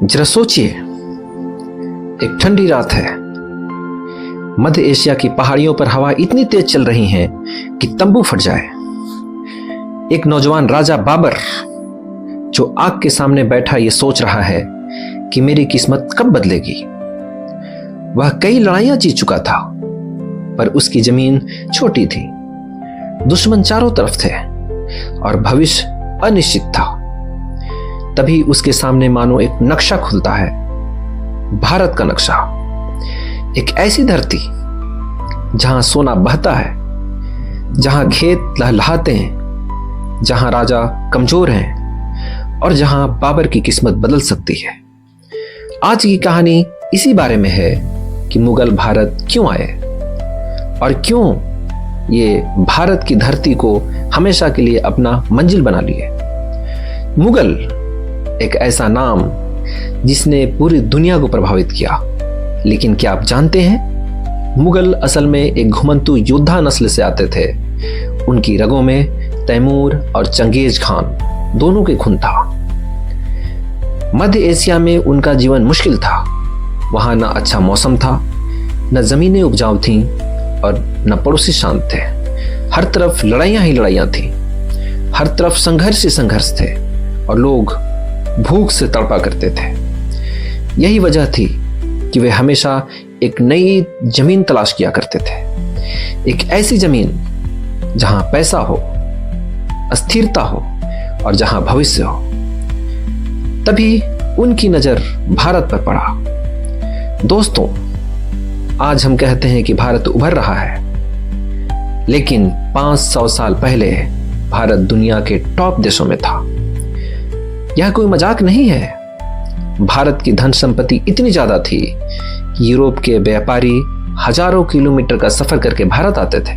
जरा सोचिए, एक ठंडी रात है। मध्य एशिया की पहाड़ियों पर हवा इतनी तेज चल रही है कि तंबू फट जाए। एक नौजवान राजा बाबर जो आग के सामने बैठा ये सोच रहा है कि मेरी किस्मत कब बदलेगी। वह कई लड़ाइयां जीत चुका था, पर उसकी जमीन छोटी थी, दुश्मन चारों तरफ थे और भविष्य अनिश्चित था। तभी उसके सामने मानो एक नक्शा खुलता है, भारत का नक्शा। एक ऐसी धरती जहां सोना बहता है, जहां खेत लहलहाते हैं, जहां राजा कमजोर हैं और जहां बाबर की किस्मत बदल सकती है। आज की कहानी इसी बारे में है कि मुगल भारत क्यों आए और क्यों ये भारत की धरती को हमेशा के लिए अपना मंजिल बना लिए। मुगल एक ऐसा नाम जिसने पूरी दुनिया को प्रभावित किया, लेकिन क्या आप जानते हैं मुगल असल में एक घुमंतू योद्धा नस्ल से आते थे। उनकी रगों में तैमूर और चंगेज खान दोनों के खून था। मध्य एशिया में उनका जीवन मुश्किल था। वहां न अच्छा मौसम था, न जमीनें उपजाऊ थीं और न पड़ोसी शांत थे। हर तरफ लड़ाइयां ही लड़ाइयां थीं, हर तरफ संघर्ष ही संघर्ष थे और लोग भूख से तड़पा करते थे। यही वजह थी कि वे हमेशा एक नई जमीन तलाश किया करते थे, एक ऐसी जमीन जहां पैसा हो, अस्थिरता हो और जहां भविष्य हो। तभी उनकी नजर भारत पर पड़ा। दोस्तों, आज हम कहते हैं कि भारत उभर रहा है, लेकिन 500 साल पहले भारत दुनिया के टॉप देशों में था। यह कोई मजाक नहीं है। भारत की धन संपत्ति इतनी ज्यादा थी कि यूरोप के व्यापारी हजारों किलोमीटर का सफर करके भारत आते थे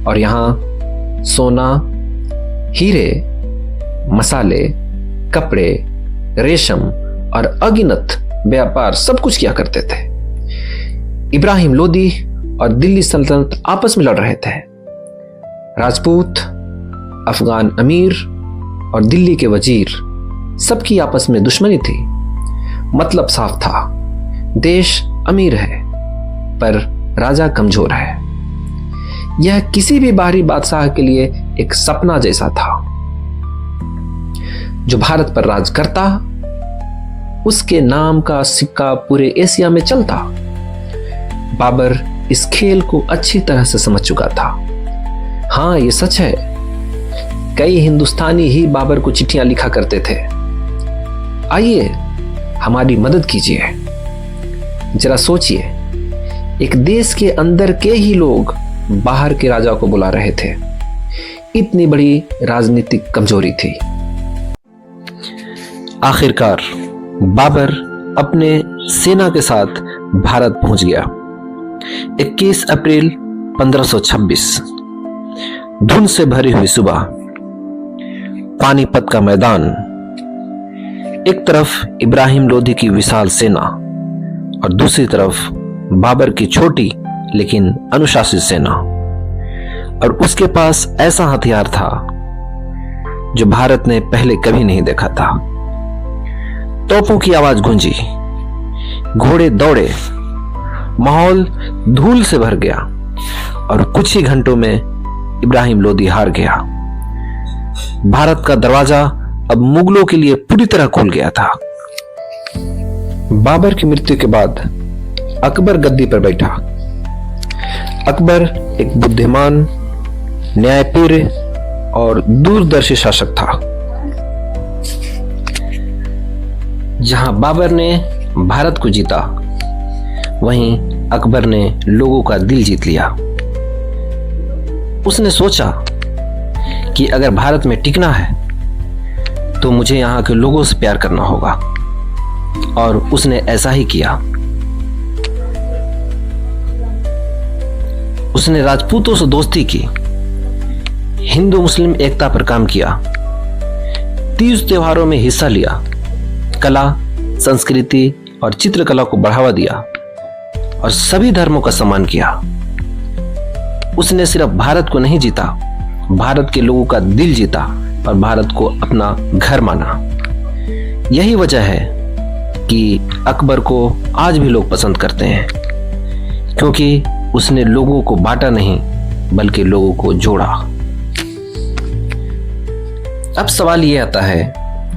और यहाँ सोना, हीरे, मसाले, कपड़े, रेशम और अगिनत व्यापार सब कुछ किया करते थे। इब्राहिम लोदी और दिल्ली सल्तनत आपस में लड़ रहे थे। राजपूत, अफगान अमीर और दिल्ली के वजीर सबकी आपस में दुश्मनी थी। मतलब साफ था, देश अमीर है पर राजा कमजोर है। यह किसी भी बाहरी बादशाह के लिए एक सपना जैसा था। जो भारत पर राज करता, उसके नाम का सिक्का पूरे एशिया में चलता। बाबर इस खेल को अच्छी तरह से समझ चुका था। हाँ, ये सच है, कई हिंदुस्तानी ही बाबर को चिट्ठियां लिखा करते थे। आइए हमारी मदद कीजिए। जरा सोचिए, एक देश के अंदर के ही लोग बाहर के राजा को बुला रहे थे। इतनी बड़ी राजनीतिक कमजोरी थी। आखिरकार बाबर अपने सेना के साथ भारत पहुंच गया। 21 अप्रैल 1526, धुंध से भरी हुई सुबह, पानीपत का मैदान। एक तरफ इब्राहिम लोदी की विशाल सेना और दूसरी तरफ बाबर की छोटी लेकिन अनुशासित सेना। और उसके पास ऐसा हथियार था जो भारत ने पहले कभी नहीं देखा था। तोपों की आवाज गूंजी, घोड़े दौड़े, माहौल धूल से भर गया और कुछ ही घंटों में इब्राहिम लोदी हार गया। भारत का दरवाजा अब मुगलों के लिए पूरी तरह खुल गया था। बाबर की मृत्यु के बाद अकबर गद्दी पर बैठा। अकबर एक बुद्धिमान, न्यायप्रिय और दूरदर्शी शासक था। जहां बाबर ने भारत को जीता, वहीं अकबर ने लोगों का दिल जीत लिया। उसने सोचा कि अगर भारत में टिकना है तो मुझे यहाँ के लोगों से प्यार करना होगा, और उसने ऐसा ही किया। उसने राजपूतों से दोस्ती की, हिंदू मुस्लिम एकता पर काम किया, तीज त्योहारों में हिस्सा लिया, कला, संस्कृति और चित्रकला को बढ़ावा दिया और सभी धर्मों का सम्मान किया। उसने सिर्फ भारत को नहीं जीता, भारत के लोगों का दिल जीता और भारत को अपना घर माना। यही वजह है कि अकबर को आज भी लोग पसंद करते हैं, क्योंकि उसने लोगों को बांटा नहीं बल्कि लोगों को जोड़ा। अब सवाल ये आता है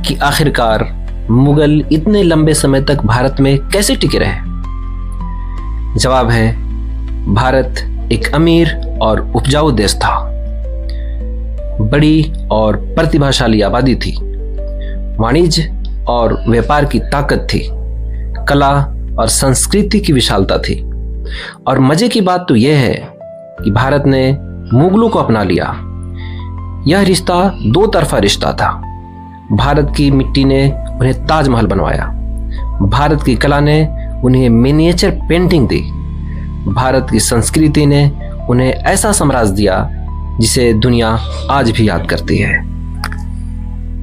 कि आखिरकार मुगल इतने लंबे समय तक भारत में कैसे टिके रहे? जवाब है, भारत एक अमीर और उपजाऊ देश था। बड़ी और प्रतिभाशाली आबादी थी, वाणिज्य और व्यापार की ताकत थी, कला और संस्कृति की विशालता थी। और मजे की बात तो यह है कि भारत ने मुगलों को अपना लिया। यह रिश्ता दो तरफा रिश्ता था। भारत की मिट्टी ने उन्हें ताजमहल बनवाया, भारत की कला ने उन्हें मिनिएचर पेंटिंग दी, भारत की संस्कृति ने उन्हें ऐसा साम्राज्य दिया जिसे दुनिया आज भी याद करती है।